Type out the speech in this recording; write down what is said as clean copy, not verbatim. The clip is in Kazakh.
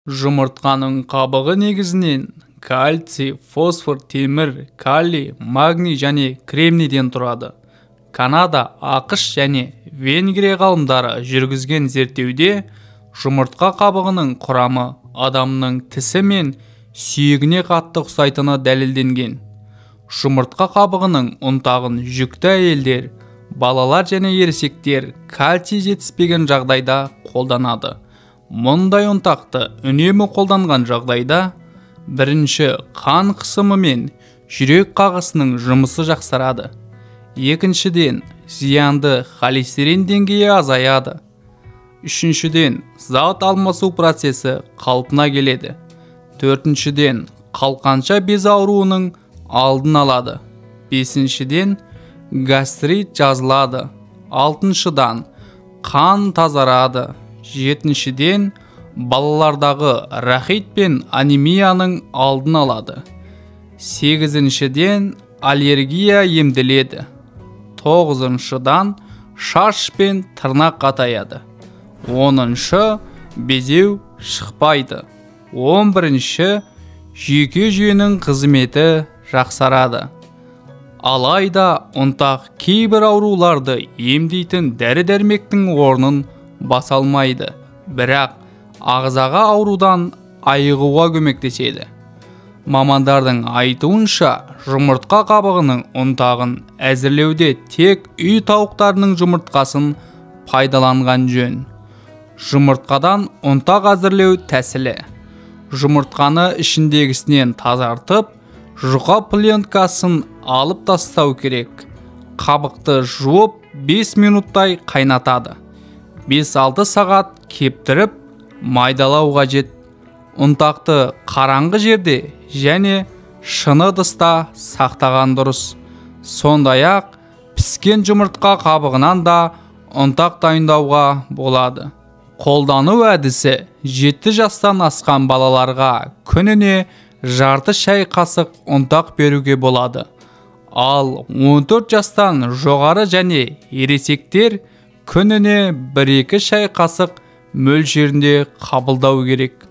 Жұмыртқаның қабығы негізінен кальций, фосфор, темір, калий, магний және кремнийден тұрады. Канада, ақш және Венгрия ғалымдары жүргізген зерттеуде жұмыртқа қабығының құрамы адамның тісі мен сүйегіне қатты ұқсайтыны дәлелденген. Жұмыртқа қабығының ұнтағын жүкті әйелдер, балалар және ересектер кальций жетіспеген жағдайда қолданады. Мұндай ұнтақты үнемі қолданған жағдайда бірінші қан қысымы мен жүрек қағысының жұмысы жақсарады. Екіншіден, зиянды холестерин деңгейі азаяды. Үшіншіден, зат алмасу процесі қалпына келеді. Төртіншіден, қалқанша без ауруының алдын алады. Бесіншіден, гастрит жазылады. Алтыншыдан, қан тазарады. Жетіншіден, балалардағы рахит пен анемияның алдын алады. Сегізіншіден, аллергия емделеді. Тоғызыншыдан, шаш пен тырнақ қатаяды. Оныншы, безеу шықпайды. 11-ші, жүйке жүйенің қызметі жақсарады. Алайда ұнтақ кейбір ауруларды емдейтін дәрі-дәрмектің орнын баса алмайды, бірақ ағзаға аурудан айығуға көмектеседі. Мамандардың айтуынша, жұмыртқа қабығының ұнтағын әзірлеуде тек үй тауықтарының жұмыртқасын пайдаланған жөн. Жұмыртқадан ұнтақ әзірлеу тәсілі: жұмыртқаны ішіндегісінен тазартып, жұқа пленкасын алып тастау керек. Қабықты жуып 5 минуттай қайнатады. 5-6 сағат кептіріп, майдалау қажет. Ұнтақты қараңғы жерде және шыны ыдыста сақтаған дұрыс. Сондай-ақ піскен жұмыртқа қабығынан да ұнтақ дайындауға болады. Қолдану әдісі: 7 жастан асқан балаларға күніне жарты шай қасық ұнтақ беруге болады. Ал 14 жастан жоғары және ересектер күніне 1-2 шай қасық мөлшерінде қабылдау керек.